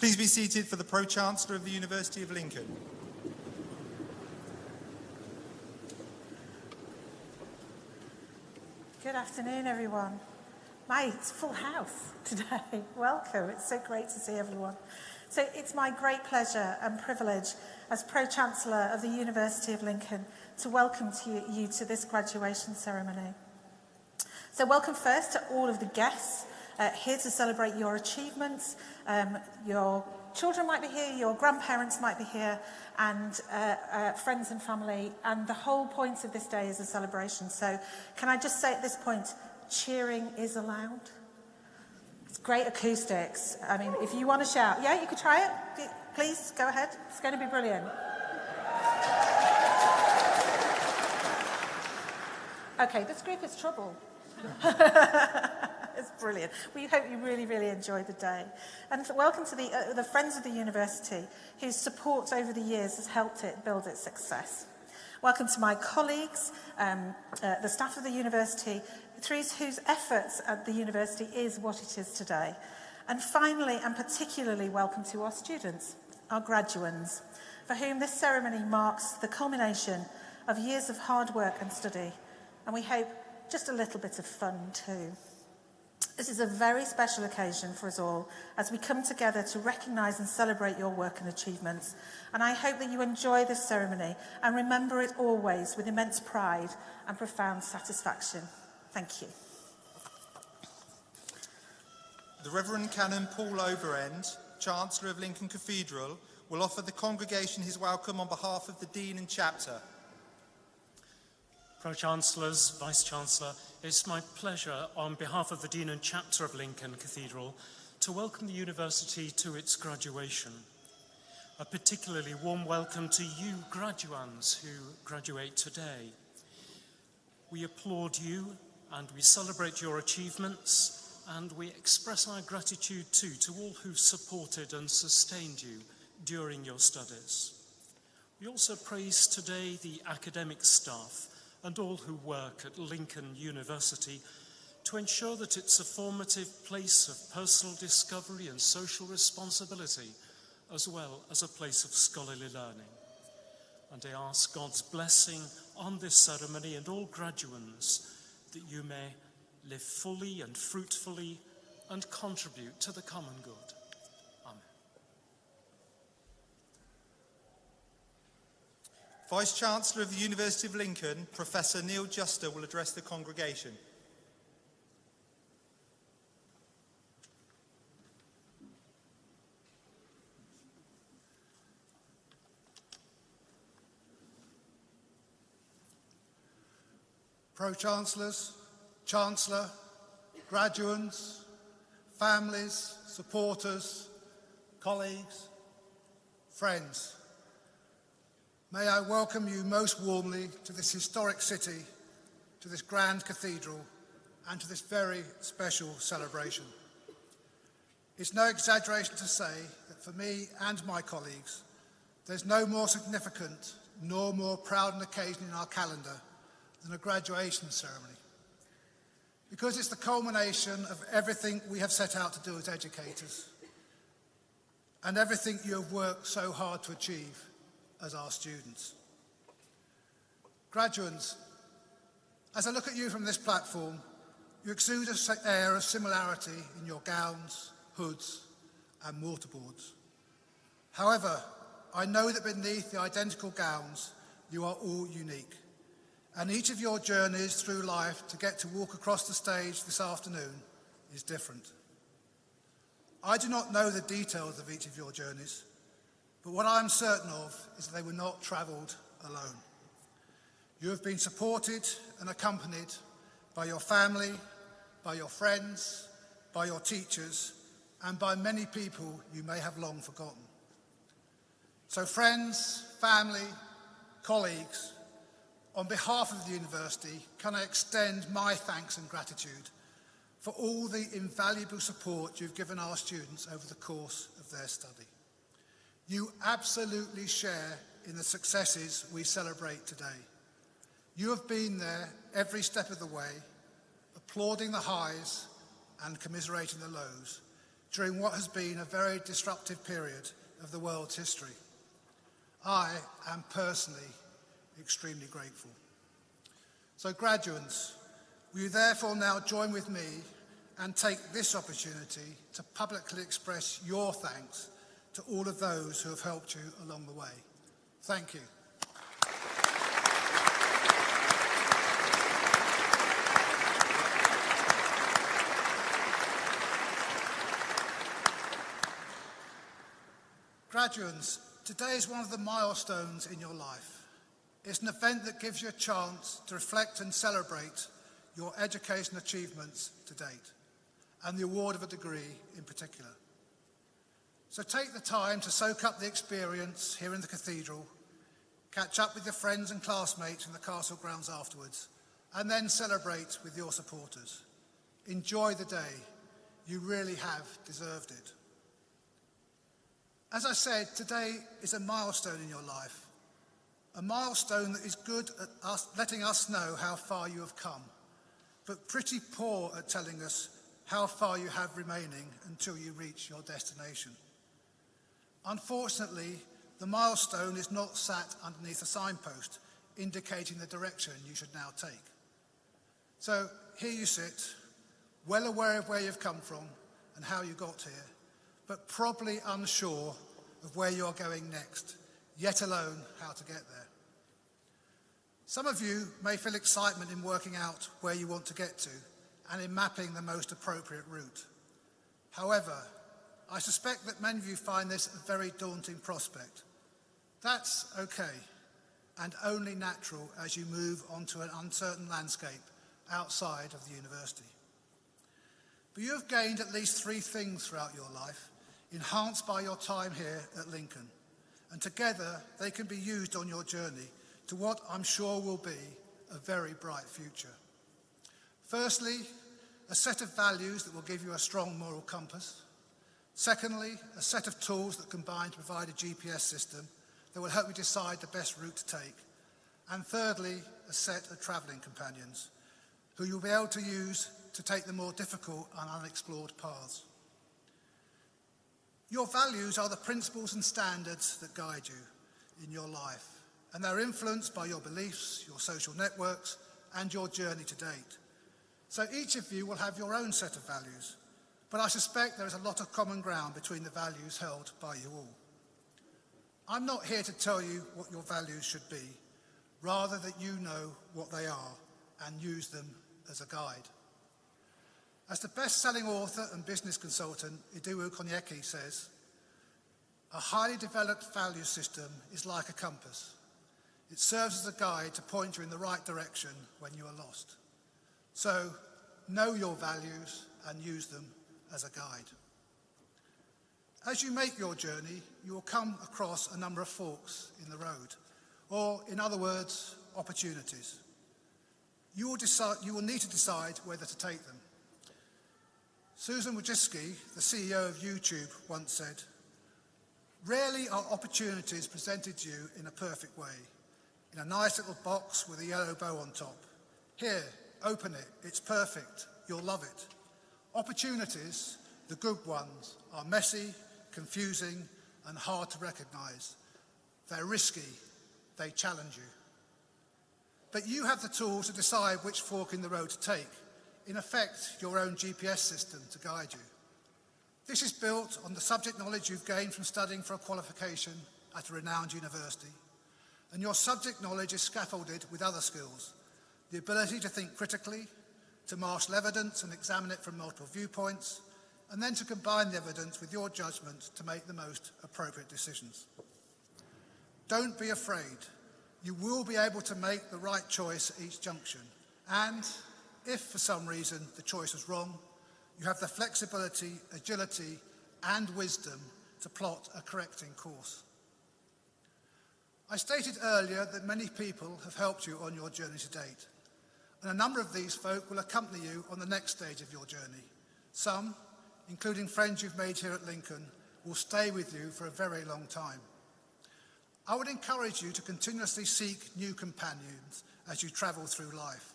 Please be seated for the Pro-Chancellor of the University of Lincoln. Good afternoon, everyone. It's full house today. Welcome. It's so great to see everyone. So it's my great pleasure and privilege as Pro-Chancellor of the University of Lincoln to welcome you to this graduation ceremony. So welcome first to all of the guests here to celebrate your achievements. Your children might be here, your grandparents might be here, and friends and family. And the whole point of this day is a celebration. So can I just say at this point, cheering is allowed. It's great acoustics. I mean, if you want to shout, yeah, you could try it. Please, go ahead. It's going to be brilliant. Okay, this group is trouble. It's brilliant. We hope you really, really enjoyed the day. And welcome to the Friends of the University, whose support over the years has helped it build its success. Welcome to my colleagues, the staff of the university, through whose efforts at the university is what it is today. And finally, and particularly, welcome to our students, our graduands, for whom this ceremony marks the culmination of years of hard work and study, and we hope just a little bit of fun too. This is a very special occasion for us all as we come together to recognise and celebrate your work and achievements. And I hope that you enjoy this ceremony and remember it always with immense pride and profound satisfaction. Thank you. The Reverend Canon Paul Overend, Chancellor of Lincoln Cathedral, will offer the congregation his welcome on behalf of the Dean and Chapter. Pro-Chancellors, Vice-Chancellor, it's my pleasure on behalf of the Dean and Chapter of Lincoln Cathedral to welcome the university to its graduation. A particularly warm welcome to you graduands who graduate today. We applaud you and we celebrate your achievements, and we express our gratitude too to all who supported and sustained you during your studies. We also praise today the academic staff and all who work at Lincoln University to ensure that it's a formative place of personal discovery and social responsibility, as well as a place of scholarly learning. And I ask God's blessing on this ceremony and all graduands, that you may live fully and fruitfully and contribute to the common good. Amen. Vice-Chancellor of the University of Lincoln, Professor Neil Juster, will address the congregation. Pro-Chancellors, Chancellor, graduands, families, supporters, colleagues, friends, may I welcome you most warmly to this historic city, to this grand cathedral, and to this very special celebration. It's no exaggeration to say that for me and my colleagues, there's no more significant nor more proud an occasion in our calendar than a graduation ceremony, because it's the culmination of everything we have set out to do as educators and everything you have worked so hard to achieve as our students. Graduands, as I look at you from this platform, you exude an air of similarity in your gowns, hoods, and mortarboards. However, I know that beneath the identical gowns, you are all unique. And each of your journeys through life to get to walk across the stage this afternoon is different. I do not know the details of each of your journeys, but what I am certain of is that they were not travelled alone. You have been supported and accompanied by your family, by your friends, by your teachers, and by many people you may have long forgotten. So friends, family, colleagues, on behalf of the university, can I extend my thanks and gratitude for all the invaluable support you've given our students over the course of their study. You absolutely share in the successes we celebrate today. You have been there every step of the way, applauding the highs and commiserating the lows, during what has been a very disruptive period of the world's history. I am personally extremely grateful. So graduates, will you therefore now join with me and take this opportunity to publicly express your thanks to all of those who have helped you along the way. Thank you. Graduates, today is one of the milestones in your life. It's an event that gives you a chance to reflect and celebrate your education achievements to date, and the award of a degree in particular. So take the time to soak up the experience here in the cathedral, catch up with your friends and classmates in the castle grounds afterwards, and then celebrate with your supporters. Enjoy the day. You really have deserved it. As I said, today is a milestone in your life, a milestone that is good at letting us know how far you have come, but pretty poor at telling us how far you have remaining until you reach your destination. Unfortunately, the milestone is not sat underneath a signpost indicating the direction you should now take. So here you sit, well aware of where you've come from and how you got here, but probably unsure of where you're going next, yet alone how to get there. Some of you may feel excitement in working out where you want to get to and in mapping the most appropriate route. However, I suspect that many of you find this a very daunting prospect. That's okay, and only natural as you move onto an uncertain landscape outside of the university. But you have gained at least 3 things throughout your life, enhanced by your time here at Lincoln, and together they can be used on your journey to what I'm sure will be a very bright future. Firstly, a set of values that will give you a strong moral compass. Secondly, a set of tools that combine to provide a GPS system that will help you decide the best route to take. And thirdly, a set of travelling companions who you'll be able to use to take the more difficult and unexplored paths. Your values are the principles and standards that guide you in your life, and they're influenced by your beliefs, your social networks, and your journey to date. So each of you will have your own set of values, but I suspect there is a lot of common ground between the values held by you all. I'm not here to tell you what your values should be, rather that you know what they are and use them as a guide. As the best-selling author and business consultant Idiwu Konyeki says, a highly developed value system is like a compass. It serves as a guide to point you in the right direction when you are lost. So, know your values and use them as a guide. As you make your journey, you will come across a number of forks in the road, or in other words, opportunities. You will need to decide whether to take them. Susan Wojcicki, the CEO of YouTube, once said, "Rarely are opportunities presented to you in a perfect way, in a nice little box with a yellow bow on top. Here, open it, it's perfect, you'll love it. Opportunities, the good ones, are messy, confusing, and hard to recognize. They're risky, they challenge you. But you have the tools to decide which fork in the road to take, in effect, your own GPS system to guide you. This is built on the subject knowledge you've gained from studying for a qualification at a renowned university, and your subject knowledge is scaffolded with other skills, the ability to think critically, to marshal evidence and examine it from multiple viewpoints, and then to combine the evidence with your judgment to make the most appropriate decisions. Don't be afraid. You will be able to make the right choice at each junction, and if for some reason the choice was wrong, you have the flexibility, agility, and wisdom to plot a correcting course. I stated earlier that many people have helped you on your journey to date, and a number of these folk will accompany you on the next stage of your journey. Some, including friends you've made here at Lincoln, will stay with you for a very long time. I would encourage you to continuously seek new companions as you travel through life.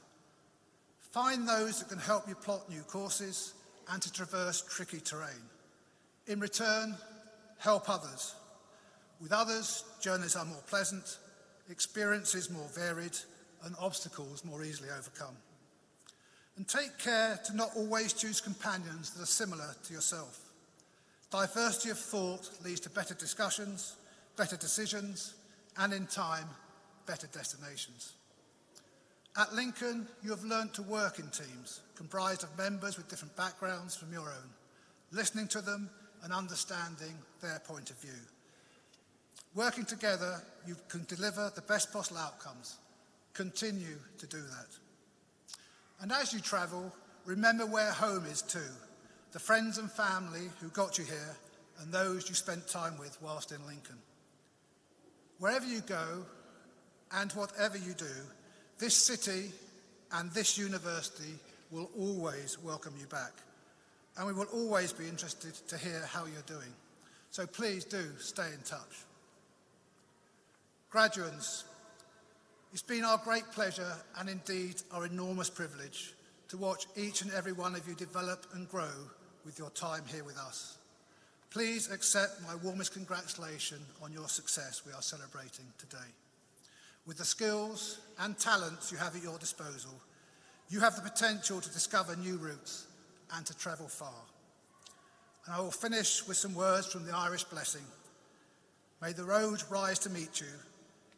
Find those that can help you plot new courses and to traverse tricky terrain. In return, help others. With others, journeys are more pleasant, experiences more varied, and obstacles more easily overcome. And take care to not always choose companions that are similar to yourself. Diversity of thought leads to better discussions, better decisions, and in time, better destinations. At Lincoln, you have learned to work in teams, comprised of members with different backgrounds from your own, listening to them and understanding their point of view. Working together, you can deliver the best possible outcomes. Continue to do that. And as you travel, remember where home is too, the friends and family who got you here and those you spent time with whilst in Lincoln. Wherever you go and whatever you do, this city and this university will always welcome you back. And we will always be interested to hear how you're doing. So please do stay in touch. Graduates, it's been our great pleasure and indeed our enormous privilege to watch each and every one of you develop and grow with your time here with us. Please accept my warmest congratulations on your success we are celebrating today. With the skills and talents you have at your disposal, you have the potential to discover new routes and to travel far. And I will finish with some words from the Irish blessing. May the road rise to meet you,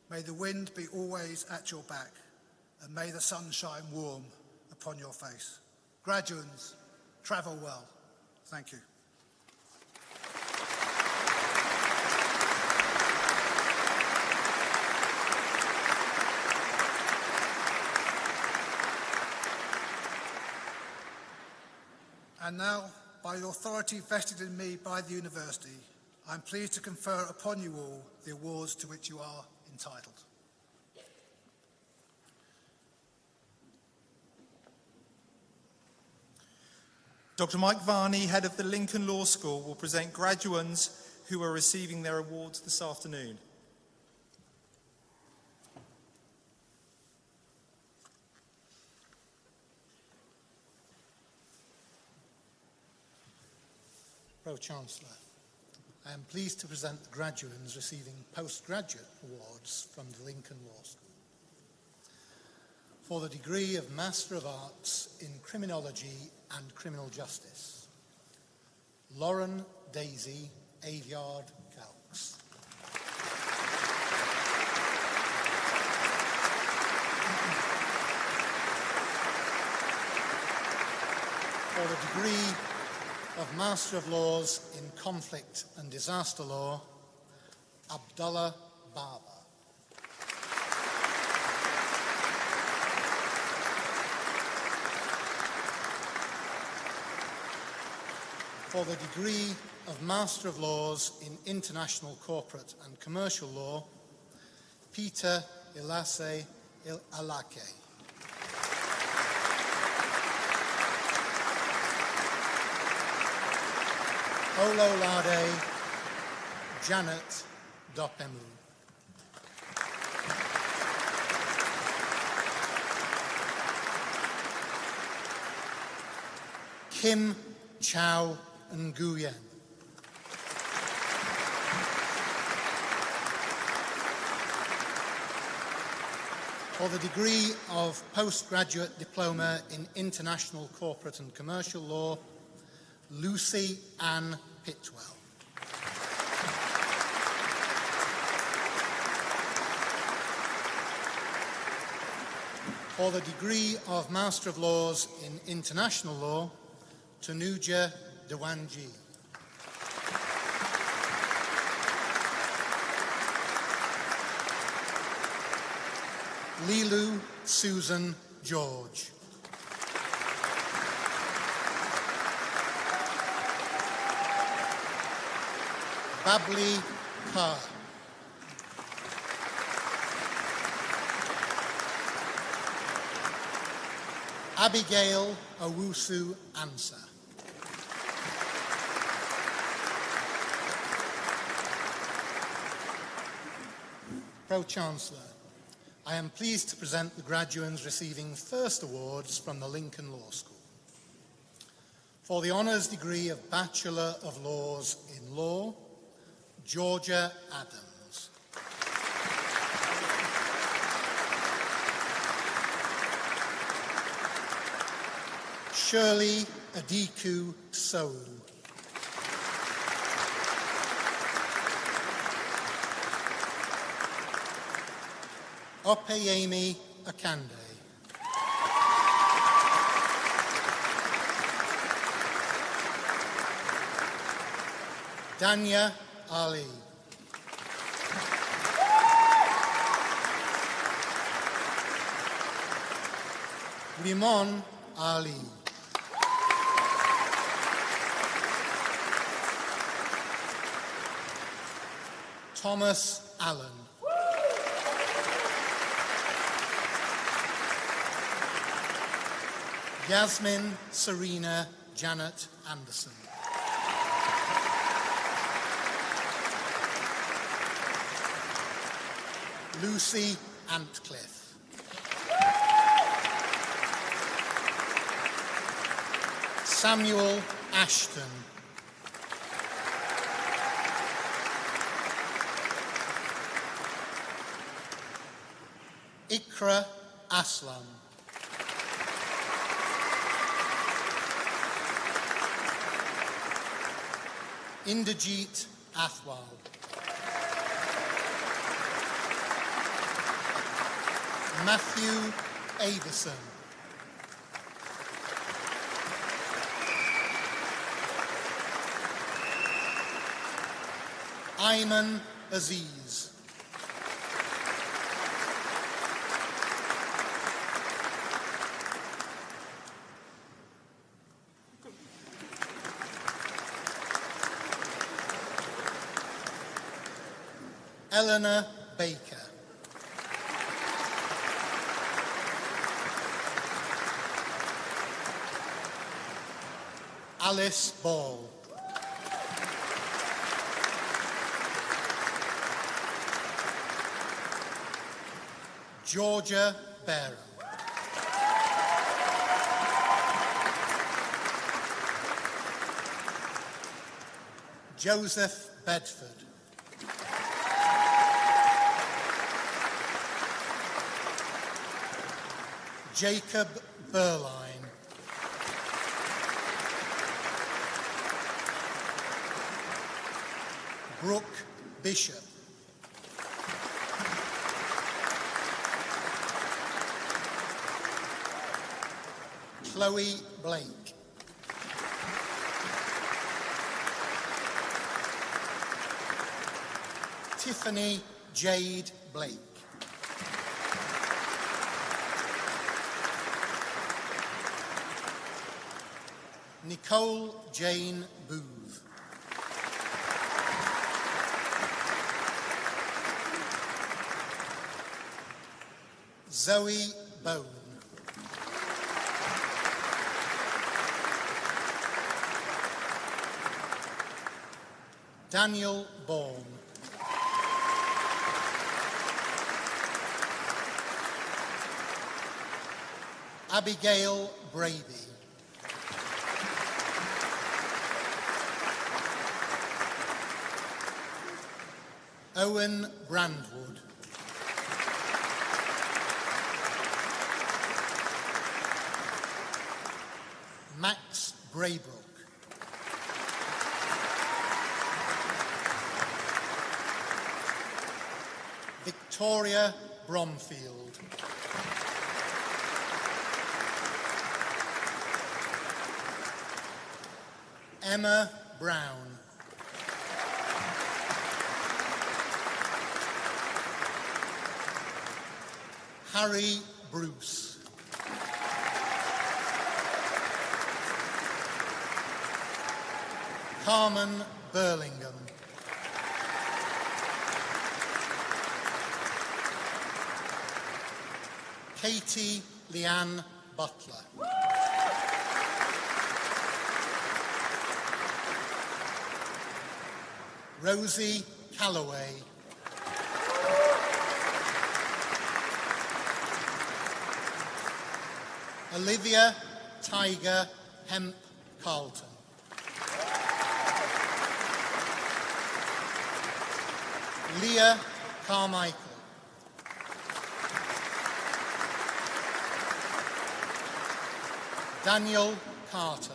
may the wind be always at your back, and may the sun shine warm upon your face. Graduates, travel well. Thank you. And now, by the authority vested in me by the university, I am pleased to confer upon you all the awards to which you are entitled. Dr. Mike Varney, head of the Lincoln Law School, will present graduands who are receiving their awards this afternoon. Pro-Chancellor, I am pleased to present the graduands receiving postgraduate awards from the Lincoln Law School. For the degree of Master of Arts in Criminology and Criminal Justice, Lauren Daisy Aviard-Calks. For the degree of Master of Laws in Conflict and Disaster Law, Abdullah Barber. For the degree of Master of Laws in International Corporate and Commercial Law, Peter Ilase Alake. Ololade Janet Dopemu. Kim Chow Nguyen. For the degree of Postgraduate Diploma in International Corporate and Commercial Law, Lucy Ann Pitwell. For the degree of Master of Laws in International Law, Tanuja Dewanji. Lilu Susan George. Babli Kar. Abigail Owusu Ansah. Pro-Chancellor, I am pleased to present the graduands receiving first awards from the Lincoln Law School. For the honours degree of Bachelor of Laws in Law, Georgia Adams. Shirley Adiku Sow. Opeyemi Akande. Danya Ali. Limon Ali. Thomas Allen. Yasmin Serena Janet Anderson. Lucy Antcliffe. Samuel Ashton. Ikra Aslam. Inderjeet Athwal. Matthew Avison. Ayman Aziz. Eleanor Baker. Alice Ball. Georgia Barrow. Joseph Bedford. Jacob Burline. Brooke Bishop. Chloe Blake. Tiffany Jade Blake. Nicole Jane Booth. Zoe Bone. Daniel Bourne. Abigail Brady. Owen Brandwood. Max Braybrook. Victoria Bromfield. Emma Brown. Harry Bruce. Carmen Burlingham. Katie Leanne Butler. Rosie Calloway. Olivia Tiger Hemp Carlton. Leah Carmichael. Daniel Carter.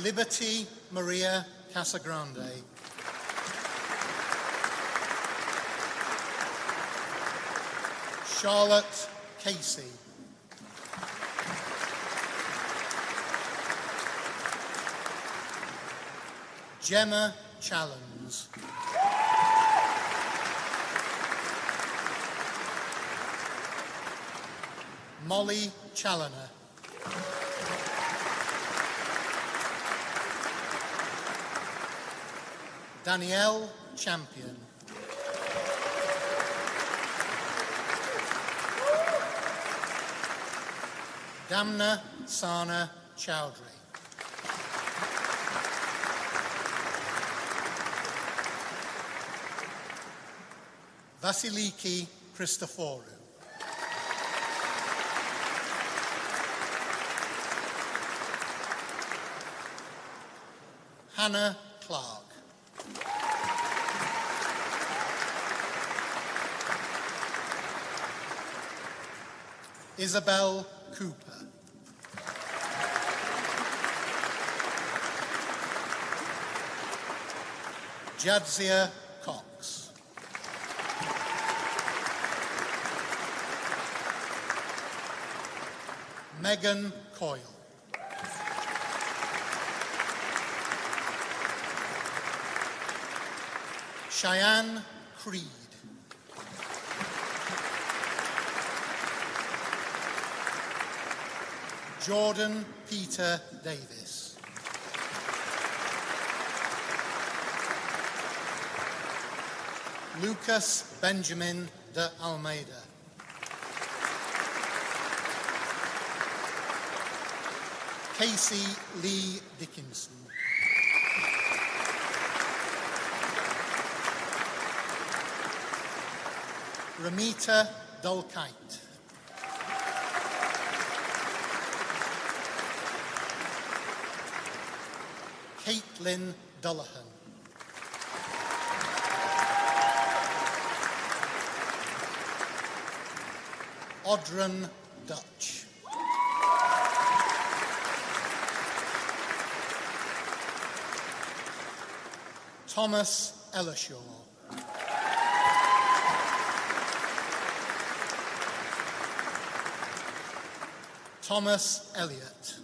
Liberty Maria Casagrande. Charlotte Casey. Gemma Challens. Molly Challoner. Danielle Champion. Damna Sana Chowdhury. Vasiliki Christoforou. Hannah Clark. Isabel Cooper. Jadzia Cox. Megan Coyle. Cheyenne Creed. Jordan Peter Davis. Lucas Benjamin de Almeida. Casey Lee Dickinson. Ramita Dulkite. Caitlin Dullahan. Audrun Dutch. Thomas Ellershaw. Thomas Elliott.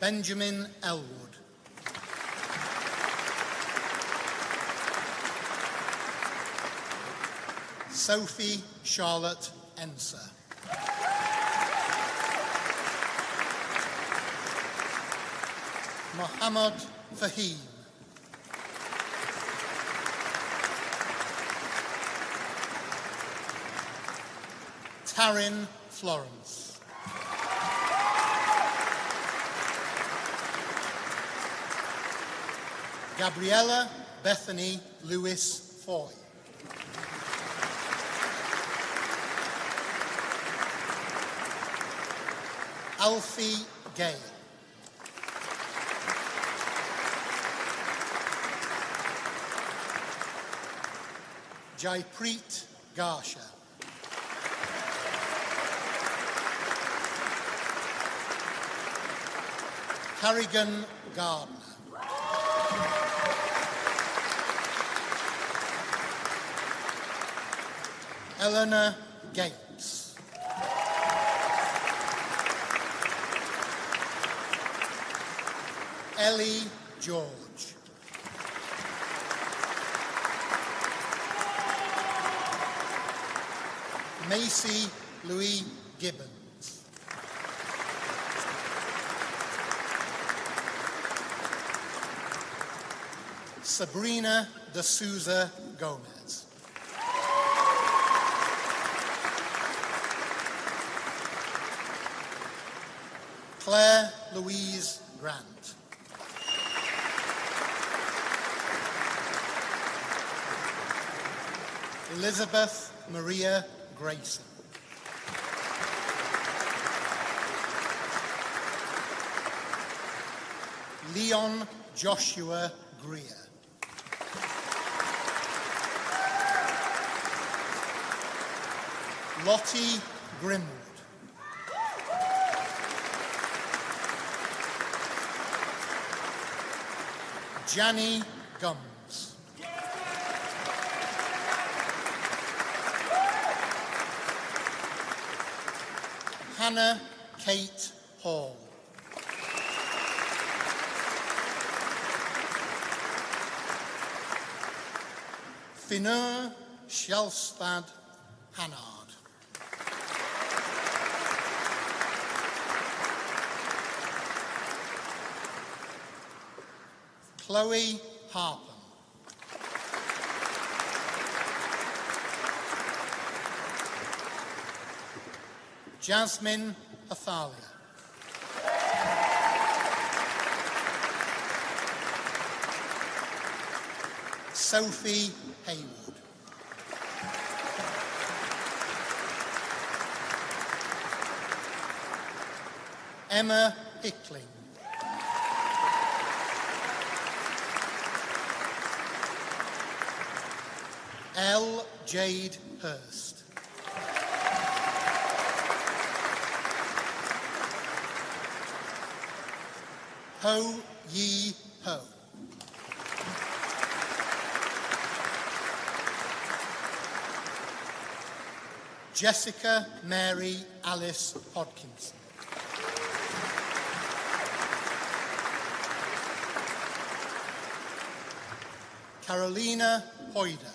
Benjamin Elwood. Sophie Charlotte Enser. Mohammad Fahim. Taryn Florence. Gabriella Bethany Lewis Foy. Alfie Gale. Jaipreet Garsha. Carrigan Gardner. Eleanor Gates. Ellie George. Macy Louis Gibbons. Sabrina de Souza Gomez. Claire Louise Grant. Elizabeth Maria Grayson. Leon Joshua Greer. Lottie Grimwood. Janny Gums. Hannah Kate Hall. Finur Shelstad Hannard. Chloe Harpen. Jasmine Athalia. Sophie Haywood. Emma Hickling. L. Jade Hurst. Ho Yi Ho. Jessica Mary Alice Hodkinson. Carolina Hoyder.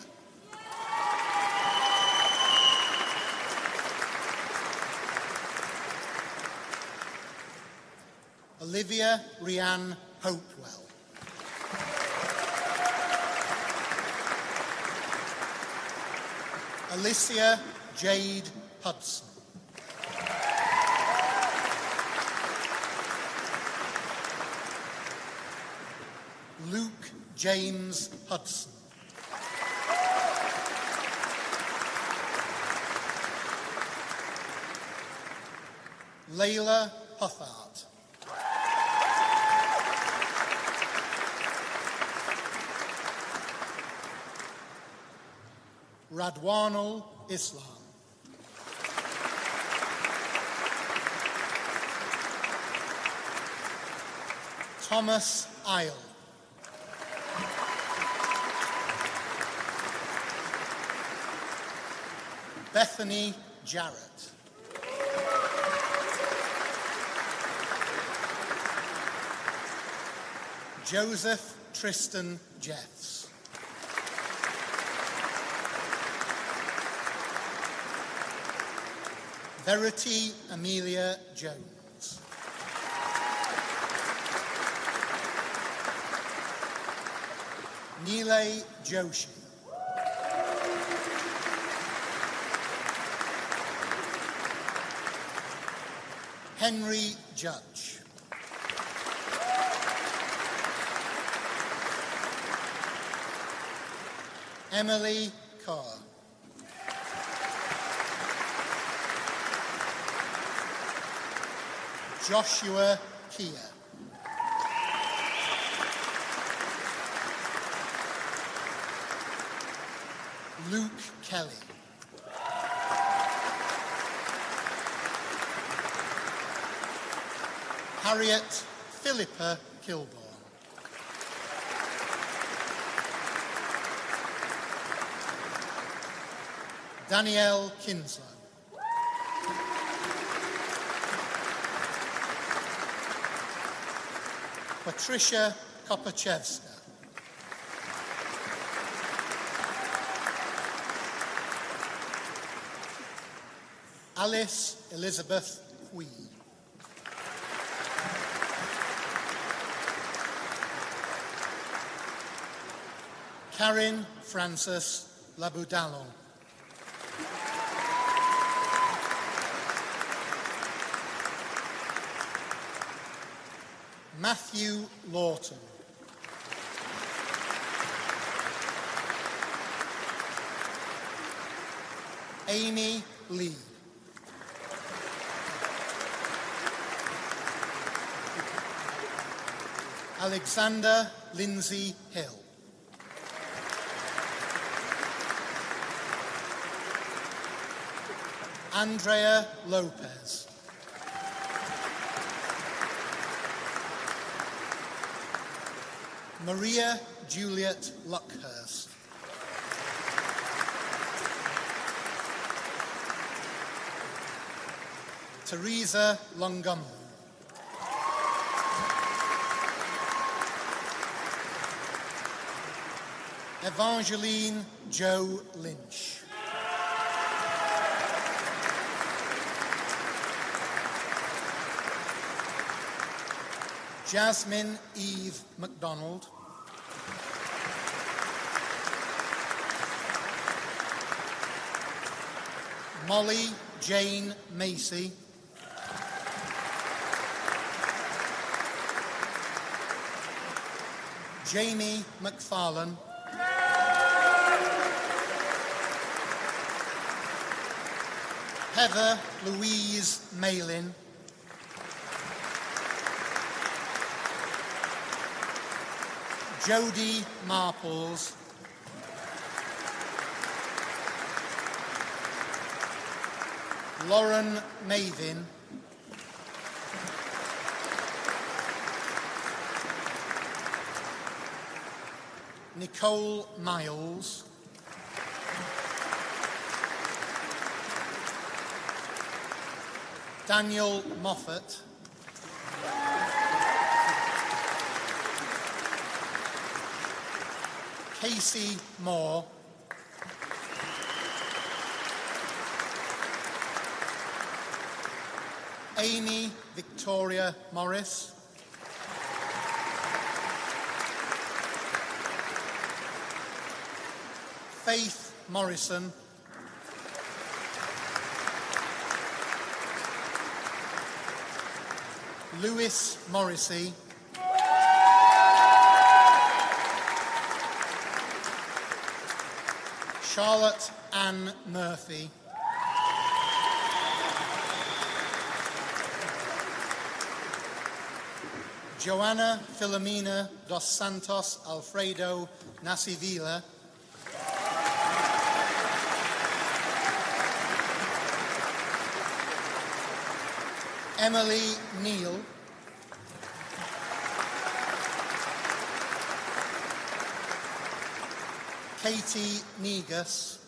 Olivia Rianne Hopewell. Alicia Jade Hudson. Luke James Hudson. Layla Huthart. Radwanul Islam. Thomas Isle. Bethany Jarrett. Joseph Tristan Jeffs. Verity Amelia Jones. Nilay Joshi. Henry Judge. Emily Carr. Joshua Kia. Luke Kelly. Harriet Philippa Kilborn. Danielle Kinslow. Patricia Kopachevska. Alice Elizabeth Hui. Karen Frances Laboudallon. Matthew Lawton. Amy Lee. Alexander Lindsay Hill. Andrea Lopez. Maria Juliet Luckhurst. Teresa Longumbu. Evangeline Joe Lynch. Jasmine Eve MacDonald. Molly Jane Macy. Jamie McFarlane. Heather Louise Malin. Jodie Marples. Lauren Mavin. Nicole Miles. Daniel Moffat. Casey Moore. Amy Victoria Morris. Faith Morrison. Lewis Morrissey. Charlotte Ann Murphy. Joanna Filomena dos Santos Alfredo Nasivila. Emily Neal. Katie Negus.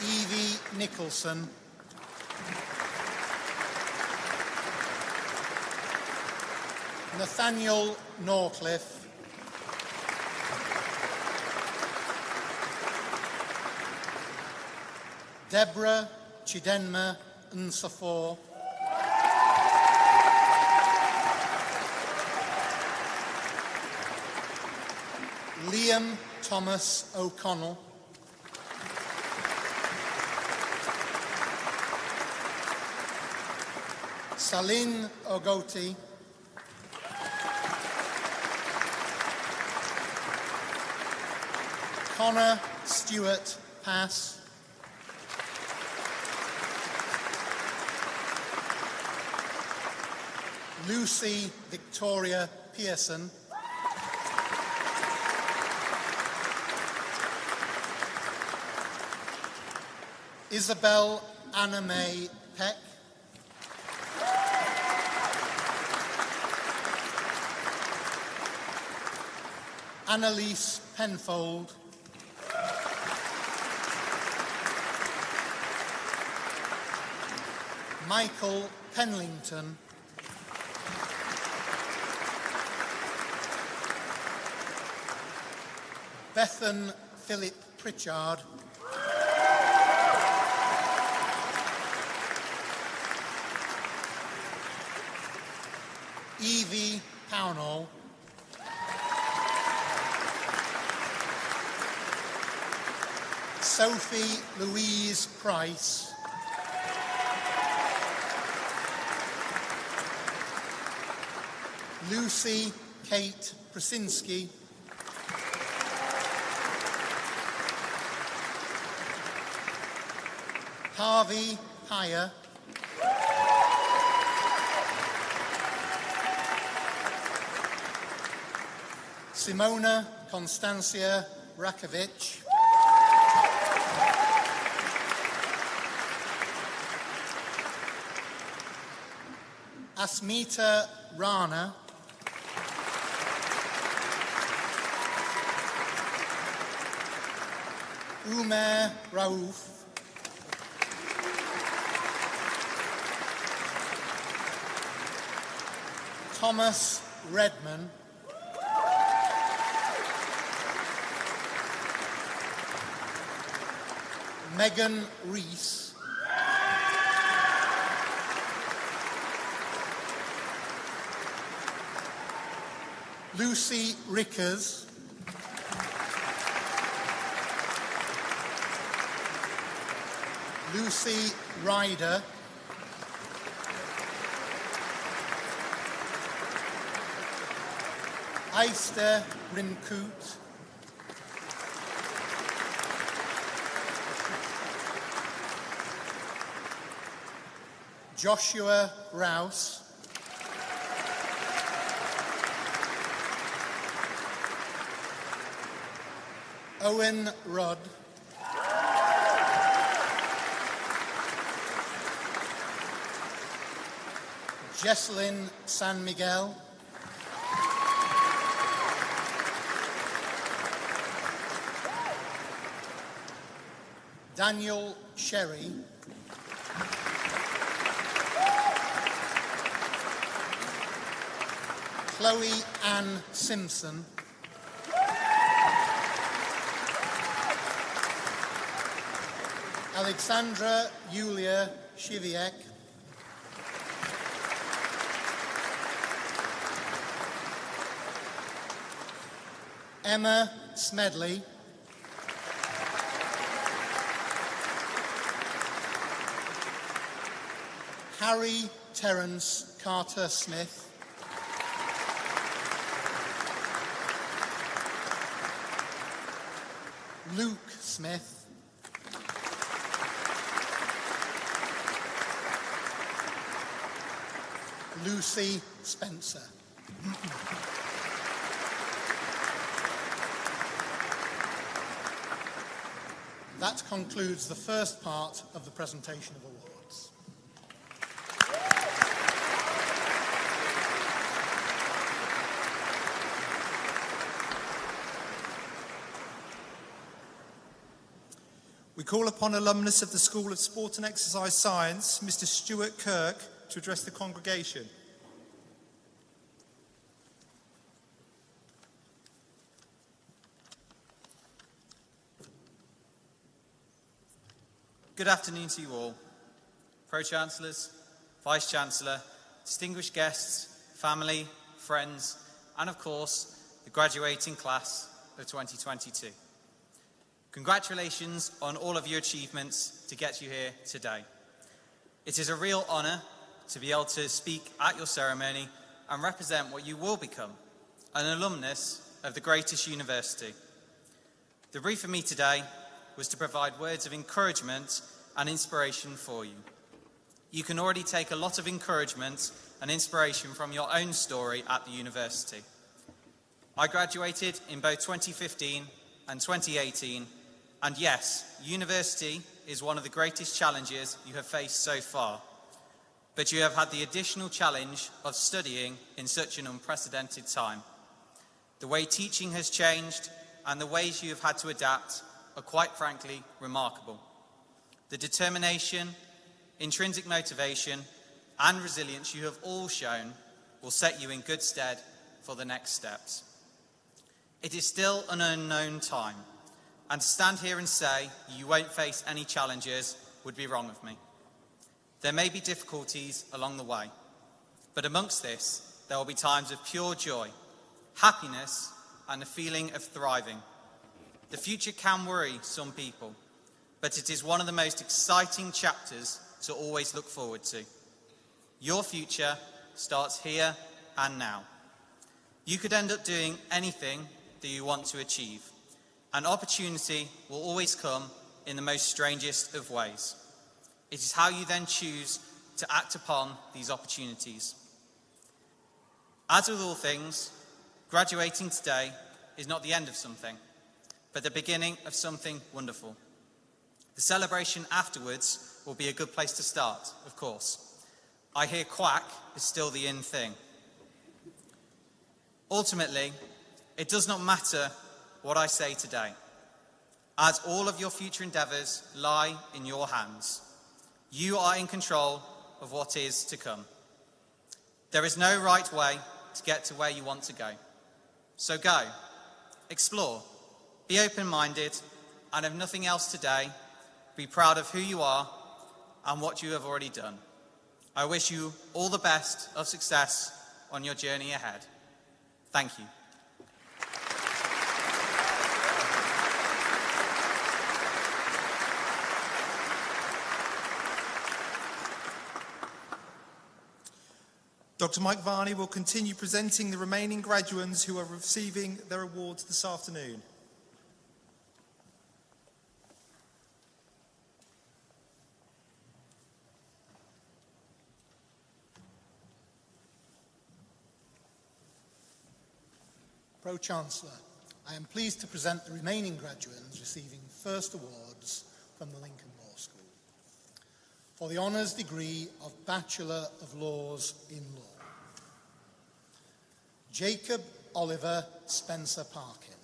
Evie Nicholson. Nathaniel Norcliffe. Deborah Chidenma Nsafor. Liam Thomas O'Connell. Saline Ogoti. Connor Stewart Pass. Lucy Victoria Pearson. Isabel Anna May Peck. Annalise Penfold. Michael Penlington. Bethan Philip Pritchard. Evie Pownall. Sophie Louise Price. Lucy Kate Prasinski. Harvey Pyer, Simona Constancia Rakovic, Asmita Rana, Umair Raouf, Thomas Redman, Megan Rees, Lucy Rickers, Lucy Ryder, Aiste Rimkoot, Joshua Rouse, Owen Rudd, Jesselyn San Miguel, Daniel Sherry, Chloe Ann Simpson, Alexandra Yulia Shiviek, Emma Smedley, Harry Terence Carter Smith, Luke Smith, Lucy Spencer. That concludes the first part of the presentation of awards. We call upon alumnus of the School of Sport and Exercise Science, Mr. Stuart Kirk, to address the congregation. Good afternoon to you all, Pro-Chancellors, Vice-Chancellor, distinguished guests, family, friends, and of course, the graduating class of 2022. Congratulations on all of your achievements to get you here today. It is a real honour to be able to speak at your ceremony and represent what you will become, an alumnus of the greatest university. The brief for me today was to provide words of encouragement and inspiration for you. You can already take a lot of encouragement and inspiration from your own story at the university. I graduated in both 2015 and 2018, and yes, university is one of the greatest challenges you have faced so far. But you have had the additional challenge of studying in such an unprecedented time. The way teaching has changed and the ways you have had to adapt are quite frankly remarkable. The determination, intrinsic motivation, and resilience you have all shown will set you in good stead for the next steps. It is still an unknown time, and to stand here and say you won't face any challenges would be wrong of me. There may be difficulties along the way, but amongst this, there will be times of pure joy, happiness, and a feeling of thriving. The future can worry some people, but it is one of the most exciting chapters to always look forward to. Your future starts here and now. You could end up doing anything that you want to achieve. An opportunity will always come in the most strangest of ways. It is how you then choose to act upon these opportunities. As with all things, graduating today is not the end of something, but the beginning of something wonderful. The celebration afterwards will be a good place to start, of course. I hear quack is still the in thing. Ultimately, it does not matter what I say today, as all of your future endeavours lie in your hands. You are in control of what is to come. There is no right way to get to where you want to go. So go, explore, be open-minded, and if nothing else today, be proud of who you are and what you have already done. I wish you all the best of success on your journey ahead. Thank you. Dr. Mike Varney will continue presenting the remaining graduates who are receiving their awards this afternoon. Pro-Chancellor, I am pleased to present the remaining graduates receiving first awards from the Lincoln Law School for the honours degree of Bachelor of Laws in Law. Jacob Oliver Spencer Parkin.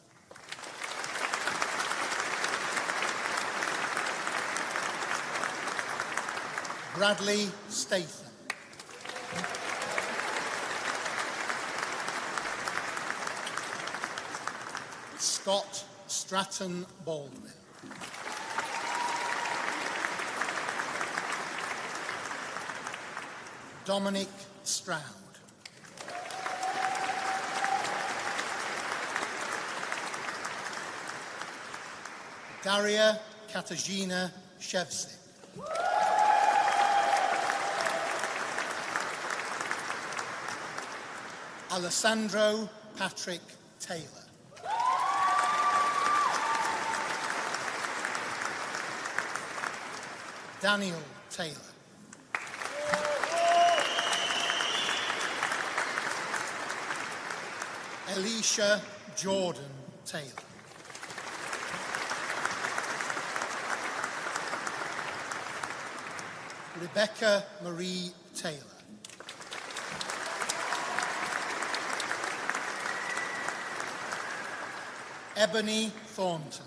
Bradley Statham. Scott Stratton Baldwin. Dominic Stroud. Daria Katarzyna Shevsik. Alessandro Patrick Taylor. Daniel Taylor. Elisha Jordan Taylor. Rebecca Marie Taylor. Ebony Thornton.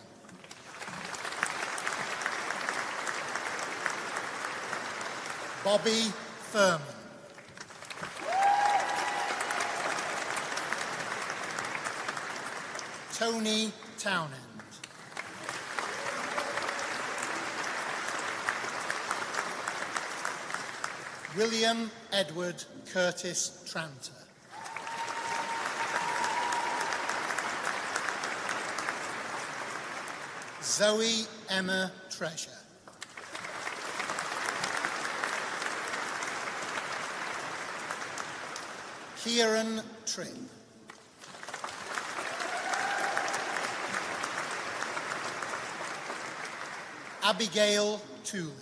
Bobby Furman. Tony Townend. William Edward Curtis Tranter. Zoe Emma Treasure. Kieran Tripp. Abigail Tooley.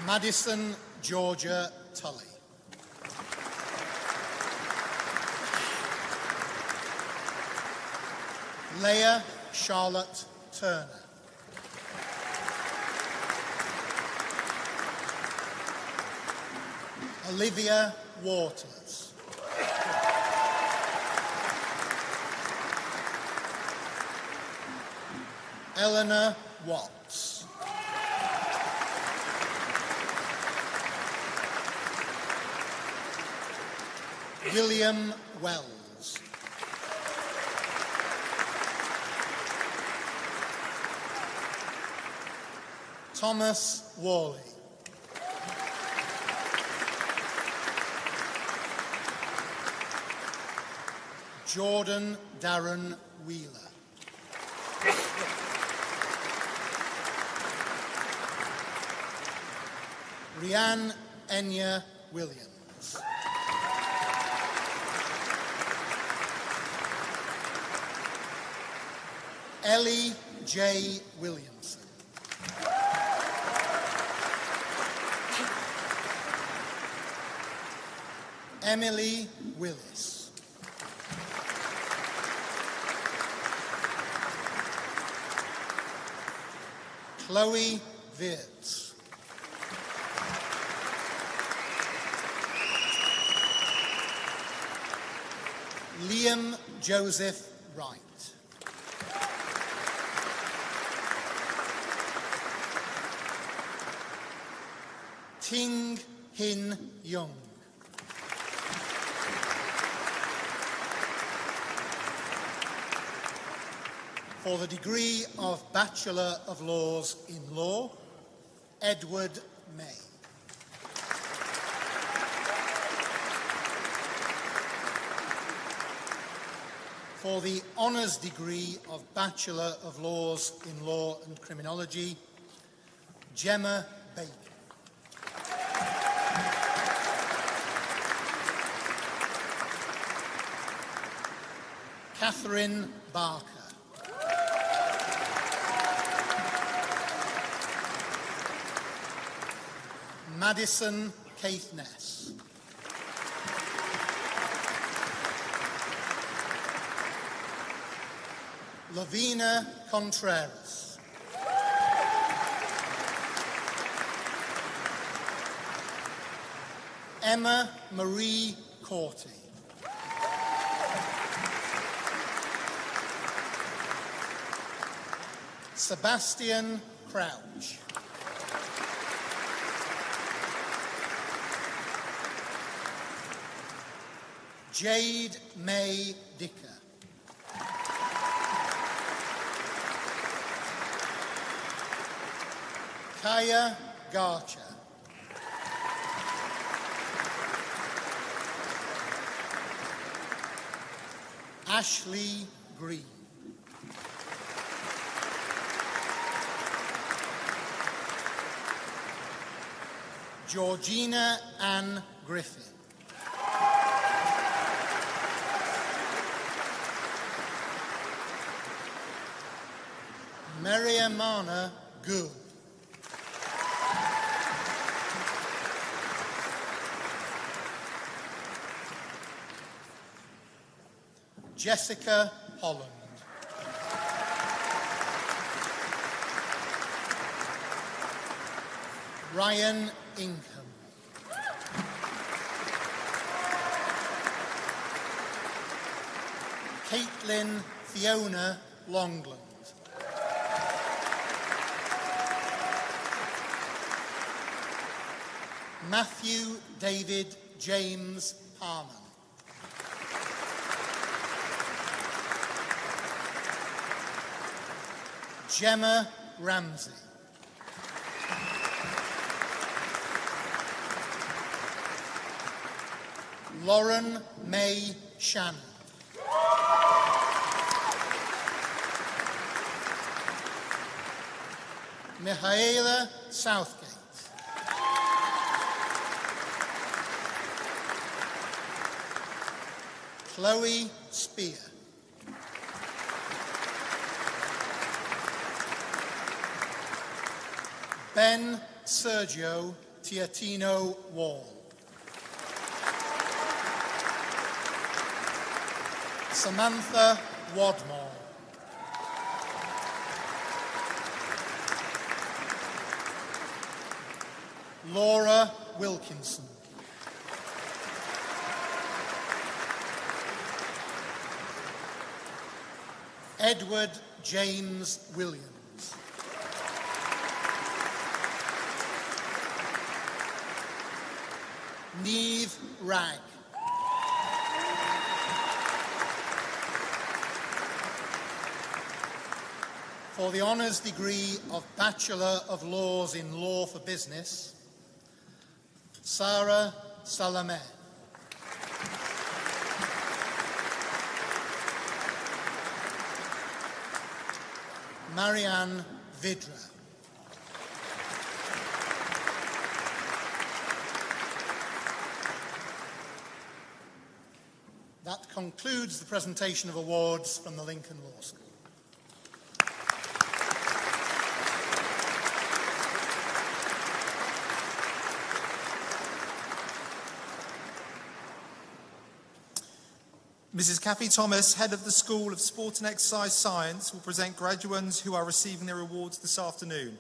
Madison Georgia Tully. Leah Charlotte Turner. Olivia Waters. Eleanor Watts. William Wells. Thomas Worley. Jordan Darren Wheeler. Rianne Enya Williams. Ellie J. Williamson. Emily Willis. Chloe Wirtz. Liam Joseph Wright. Ting Hin Young. For the degree of Bachelor of Laws in Law, Edward May. For the honours degree of Bachelor of Laws in Law and Criminology, Gemma Baker. Catherine Barker. Madison Caithness. Lavina Contreras. Emma Marie Corty. Sebastian Crouch. Jade May Dicker. Kaya Garcher. Ashley Green. Georgina Ann Griffin. Mariamana Gould. Jessica Holland. Ryan Ingham. Caitlin Fiona Longland. Matthew David James Harmon. Gemma Ramsey. Lauren May Shannon. Mihaela Southgate. Chloe Spear. Ben Sergio Tiatino Wall. Samantha Wadmore. Laura Wilkinson. Edward James Williams. Neve Ragg. For the honours degree of Bachelor of Laws in Law for Business, Sarah Salameh. Marianne Vidra. That concludes the presentation of awards from the Lincoln Law School. Mrs. Kathy Thomas, Head of the School of Sport and Exercise Science, will present graduates who are receiving their awards this afternoon.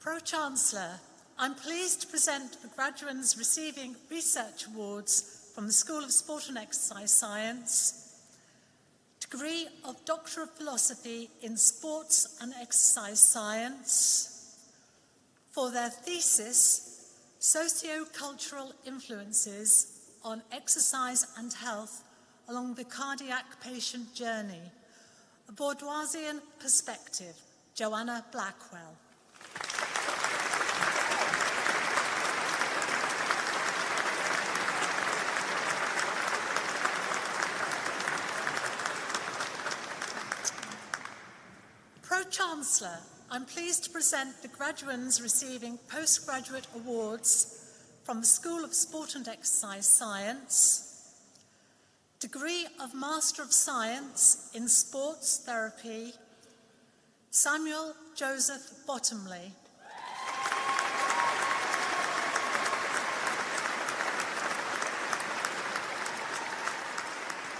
Pro-Chancellor, I'm pleased to present the graduates receiving research awards from the School of Sport and Exercise Science, degree of Doctor of Philosophy in Sports and Exercise Science, for their thesis, Socio-Cultural Influences on Exercise and Health Along the Cardiac Patient Journey, a Boudoirsian Perspective, Joanna Blackwell. Pro-Chancellor, I'm pleased to present the graduates receiving postgraduate awards from the School of Sport and Exercise Science, degree of Master of Science in Sports Therapy, Samuel Joseph Bottomley.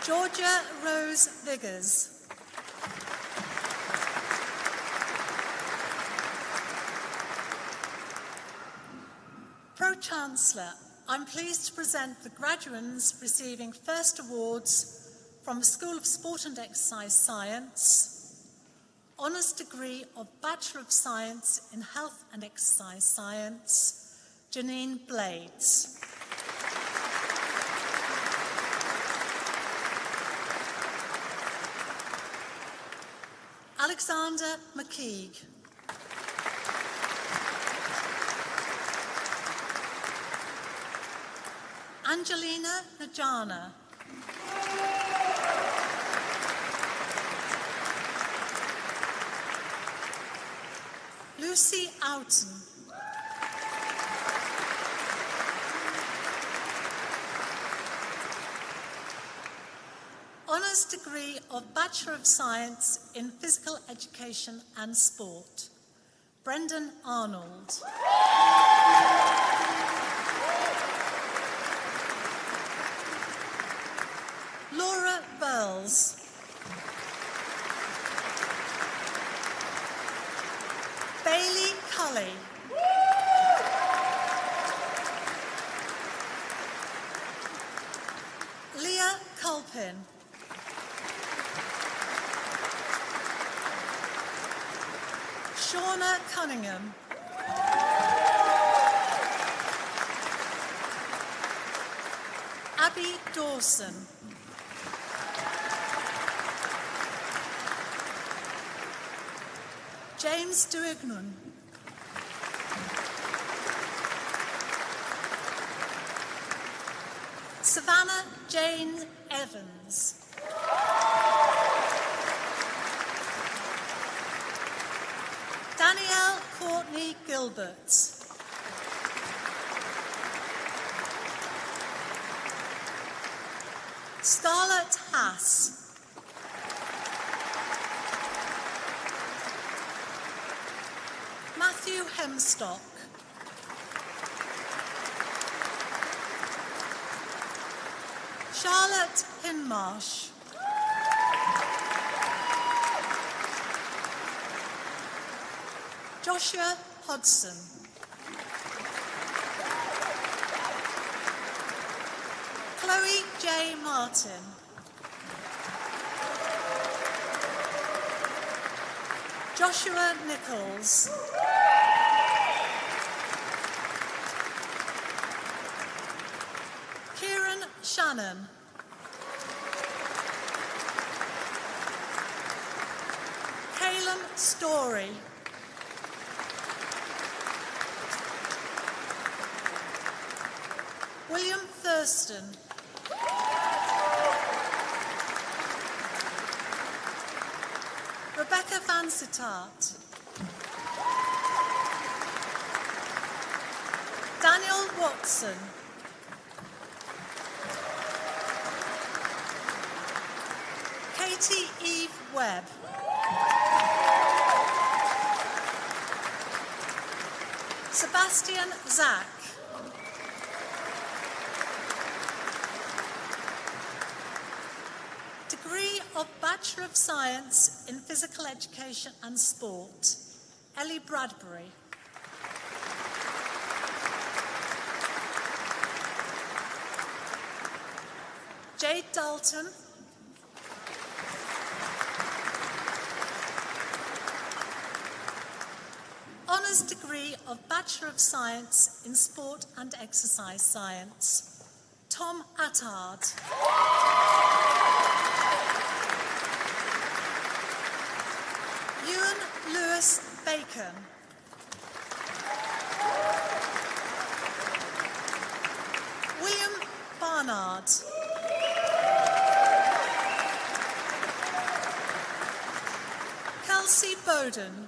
Georgia Rose Viggers. Pro-Chancellor, I'm pleased to present the graduates receiving first awards from the School of Sport and Exercise Science, Honours Degree of Bachelor of Science in Health and Exercise Science, Janine Blades. Alexander McKeague. Angelina Najana. Lucy Outen. Honours Degree of Bachelor of Science in Physical Education and Sport, Brendan Arnold. Laura Burles. Bailey Cully. Leah Culpin. Shauna Cunningham. Abby Dawson. James Duignan. Savannah Jane Evans. Danielle Courtney Gilbert. Scarlett Hass. Matthew Hemstock. Charlotte Hinmarsh. Joshua Hodson. Chloe J. Martin. Joshua Nichols. Kieran Shannon. Calum Story. William Thurston. Rebecca Van Sittart. Daniel Watson. Katie Eve Webb. Sebastian Zach. Degree of Bachelor of Science in Physical Education and Sport, Ellie Bradbury. Jade Dalton. Honours degree of Bachelor of Science in Sport and Exercise Science, Tom Attard. Ewan Lewis Bacon. William Barnard. Kelsey Bowden.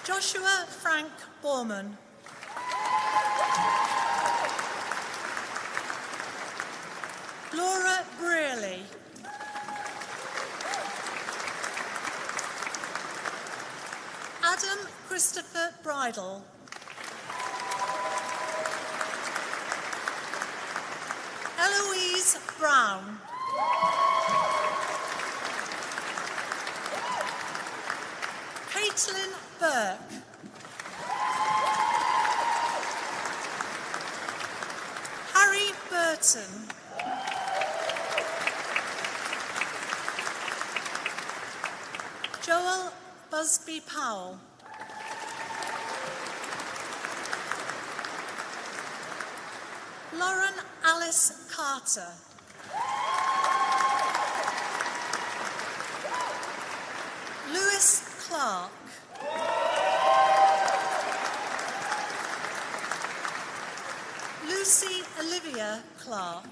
Joshua Frank Borman. Laura Brearley. Adam Christopher Bridle. Eloise Brown. Caitlin Burke. Harry Burton. Joel Busby Powell. Lauren Alice Carter. Lewis Clark. Lucy Olivia Clark.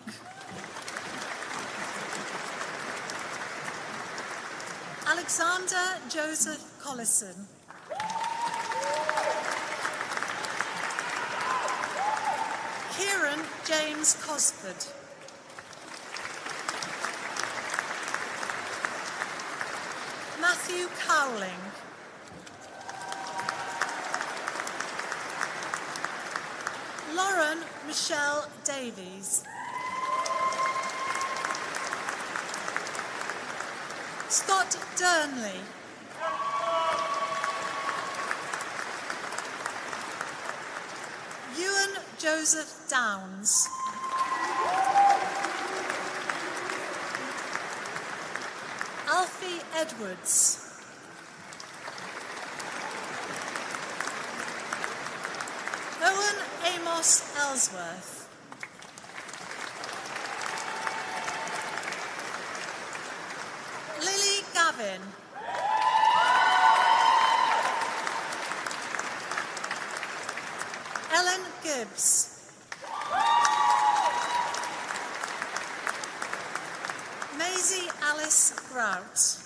Alexander Joseph Collison. Kieran James Cosford. Matthew Cowling. Lauren Michelle Davies. Scott Durnley. Ewan Joseph Downs. Alfie Edwards. Owen Amos Ellsworth. Lily Gavin. Ellen Gibbs. Maisie Alice Grout.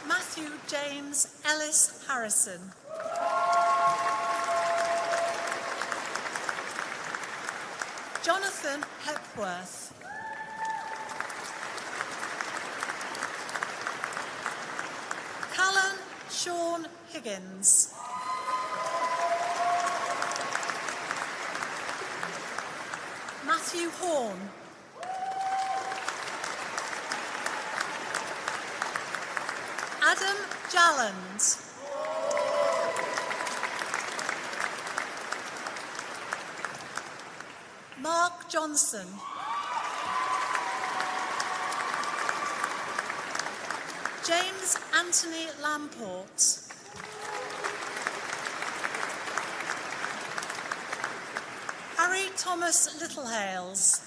Matthew James Ellis Harrison. Jonathan Hepworth. Callan Sean Higgins. Matthew Horn. Adam Jalland. Mark Johnson. James Anthony Lamport. Harry Thomas Littlehales.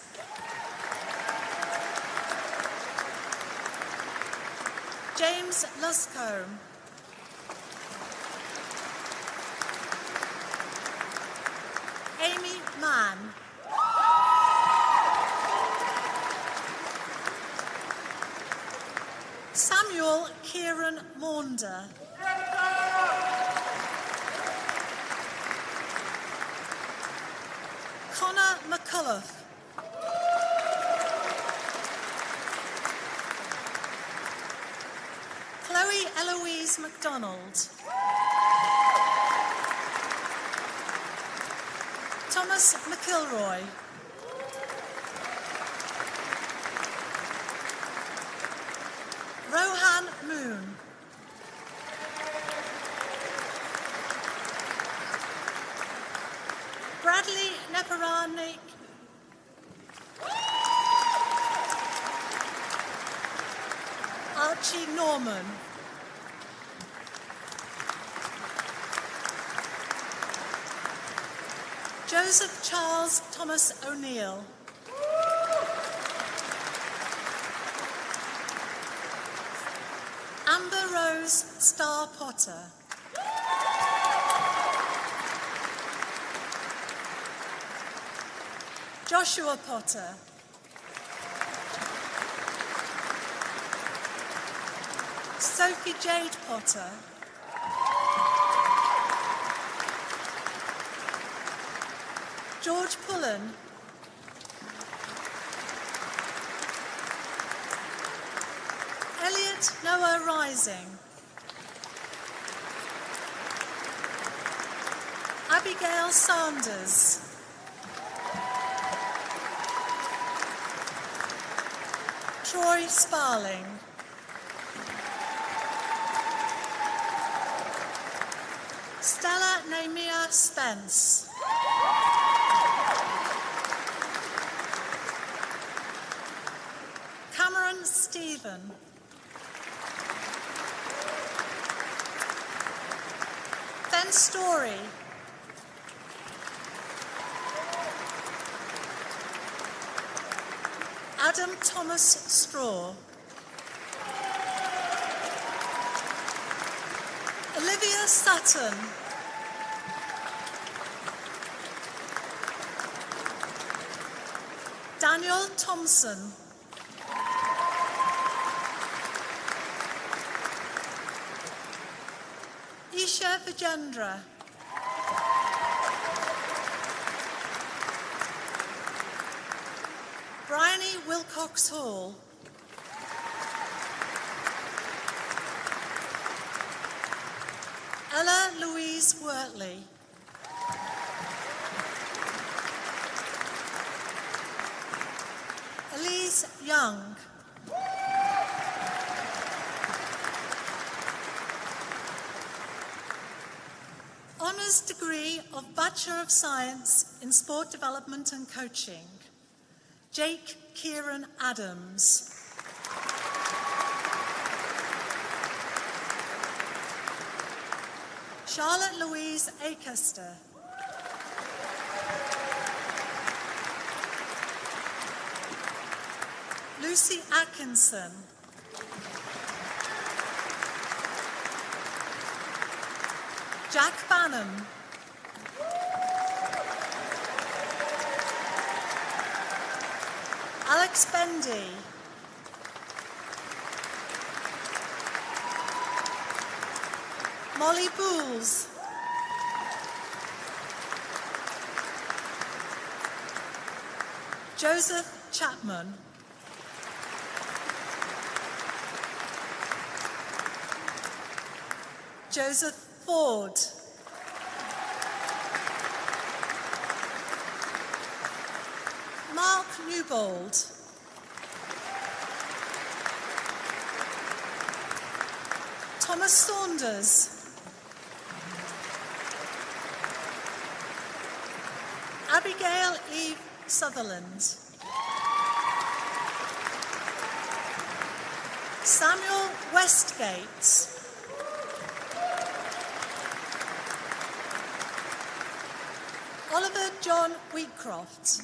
James Luscombe. Amy Mann. Samuel Kieran Maunder. Connor McCullough. Louise MacDonald. Thomas McIlroy. Rohan Moon. Bradley Neparanik. Archie Norman. Joseph Charles Thomas O'Neill. Amber Rose Starr Potter. Joshua Potter. Sophie Jade Potter. George Pullen. Elliot Noah Rising. Abigail Sanders. Troy Sparling. Stella Naimia Spence. Cameron Stephen. Ben Story. Adam Thomas Straw. Olivia Sutton. Daniel Thompson. Isha Vijendra. Bryony Wilcox Hall. Ella Louise Wortley. Elise Young. Honours degree of Bachelor of Science in Sport Development and Coaching. Jake Kieran Adams. Charlotte Louise Acaster. Lucy Atkinson. Jack Bannum. Alex Bendy. Molly Bools. Joseph Chapman. Joseph Ford. Mark Newbold. Thomas Saunders. Abigail Eve Sutherland. Samuel Westgate. Oliver John Wheatcroft.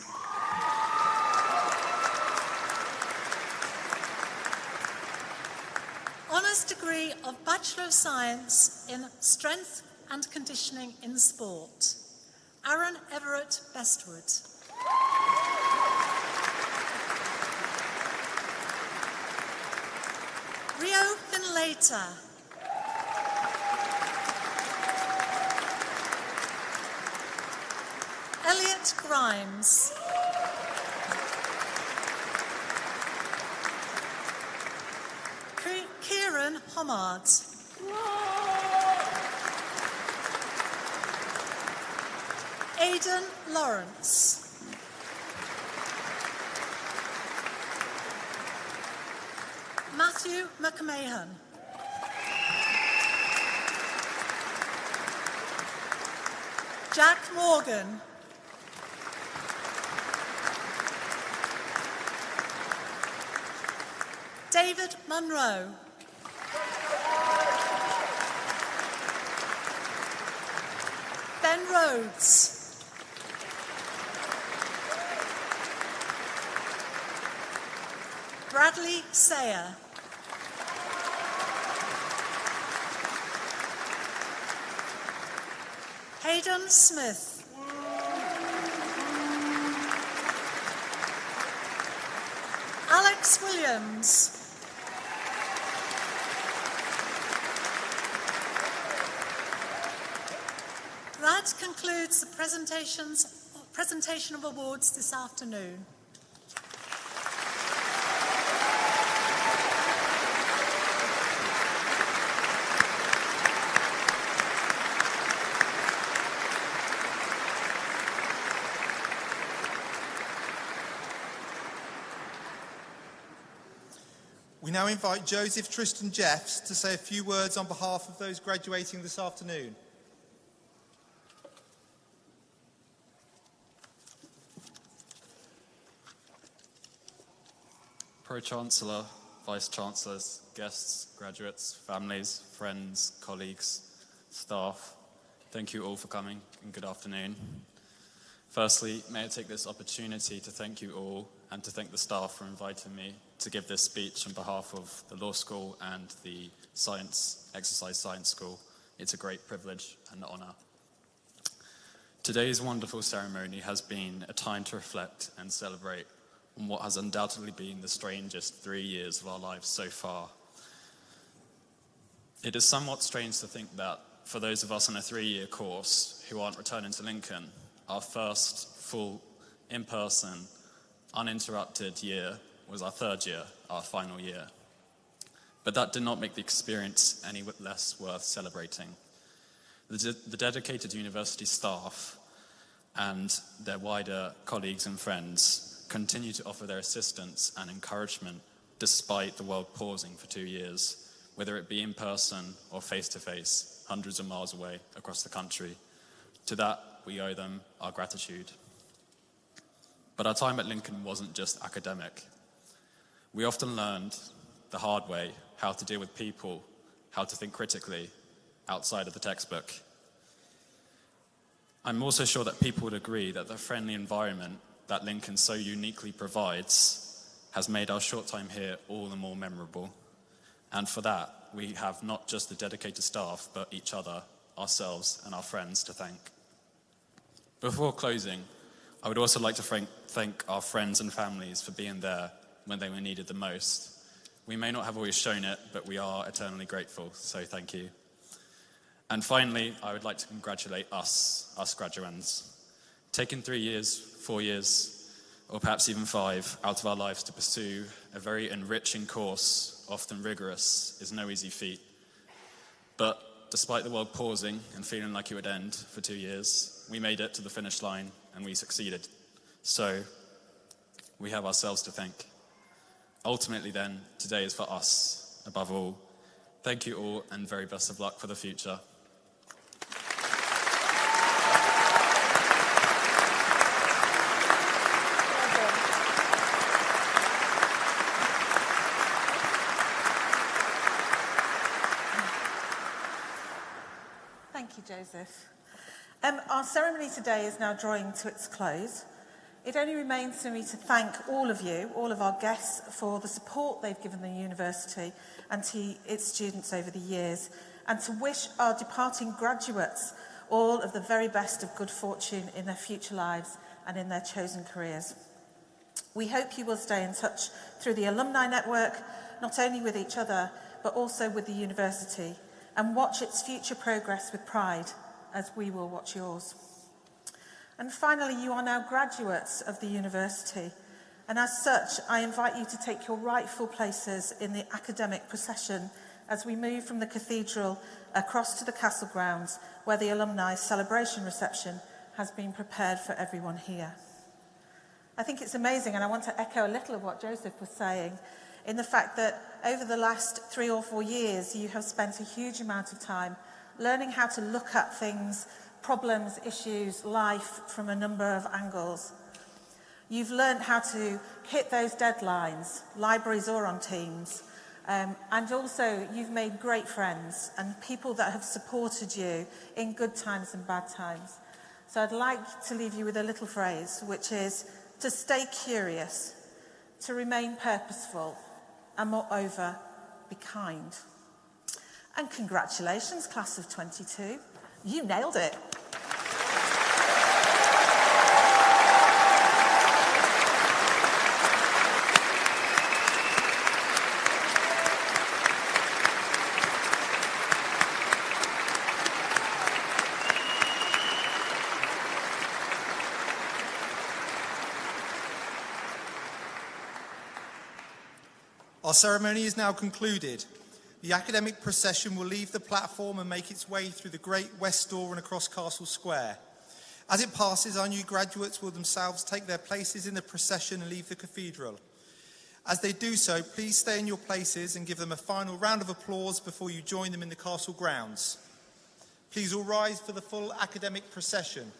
Honours degree of Bachelor of Science in Strength and Conditioning in Sport. Aaron Everett Bestwood. Rio Finlater. Elliot Grimes. Kieran Homard. Aidan Lawrence. Matthew McMahon. Jack Morgan. David Munro. Ben Rhodes. Bradley Sayer. Hayden Smith. Alex Williams. That concludes the presentation of awards this afternoon. We now invite Joseph Tristan Jeffs to say a few words on behalf of those graduating this afternoon. Pro-Chancellor, Vice-Chancellors, guests, graduates, families, friends, colleagues, staff, thank you all for coming and good afternoon. Firstly, may I take this opportunity to thank you all and to thank the staff for inviting me to give this speech on behalf of the law school and the exercise science school. It's a great privilege and honour. Today's wonderful ceremony has been a time to reflect and celebrate on what has undoubtedly been the strangest 3 years of our lives so far. It is somewhat strange to think that for those of us on a 3-year course who aren't returning to Lincoln, our first full in-person, uninterrupted year was our 3rd year, our final year. But that did not make the experience any less worth celebrating. The dedicated university staff and their wider colleagues and friends continue to offer their assistance and encouragement despite the world pausing for 2 years, whether it be in person or face-to-face, hundreds of miles away across the country. To that, we owe them our gratitude. But our time at Lincoln wasn't just academic. We often learned the hard way how to deal with people, how to think critically outside of the textbook. I'm also sure that people would agree that the friendly environment that Lincoln so uniquely provides has made our short time here all the more memorable. And for that, we have not just the dedicated staff, but each other, ourselves, and our friends to thank. Before closing, I would also like to thank our friends and families for being there when they were needed the most. We may not have always shown it, but we are eternally grateful, so thank you. And finally, I would like to congratulate us graduands. Taking 3 years, 4 years, or perhaps even 5 out of our lives to pursue a very enriching course, often rigorous, is no easy feat. But despite the world pausing and feeling like it would end for 2 years, we made it to the finish line and we succeeded. So we have ourselves to thank. Ultimately then, today is for us, above all. Thank you all and very best of luck for the future. Thank you, Joseph. Our ceremony today is now drawing to its close. It only remains for me to thank all of you, all of our guests, for the support they've given the university and to its students over the years, and to wish our departing graduates all of the very best of good fortune in their future lives and in their chosen careers. We hope you will stay in touch through the alumni network, not only with each other, but also with the university, and watch its future progress with pride, as we will watch yours. And finally, you are now graduates of the university, and as such, I invite you to take your rightful places in the academic procession as we move from the cathedral across to the castle grounds, where the alumni celebration reception has been prepared for everyone here. I think it's amazing, and I want to echo a little of what Joseph was saying, in the fact that over the last 3 or 4 years, you have spent a huge amount of time learning how to look at things, problems, issues, life from a number of angles. You've learned how to hit those deadlines, libraries or on Teams, and also you've made great friends and people that have supported you in good times and bad times. So I'd like to leave you with a little phrase, which is to stay curious, to remain purposeful, and moreover, be kind. And congratulations, class of 22. You nailed it. Our ceremony is now concluded. The academic procession will leave the platform and make its way through the Great West Door and across Castle Square. As it passes, our new graduates will themselves take their places in the procession and leave the cathedral. As they do so, please stay in your places and give them a final round of applause before you join them in the castle grounds. Please all rise for the full academic procession.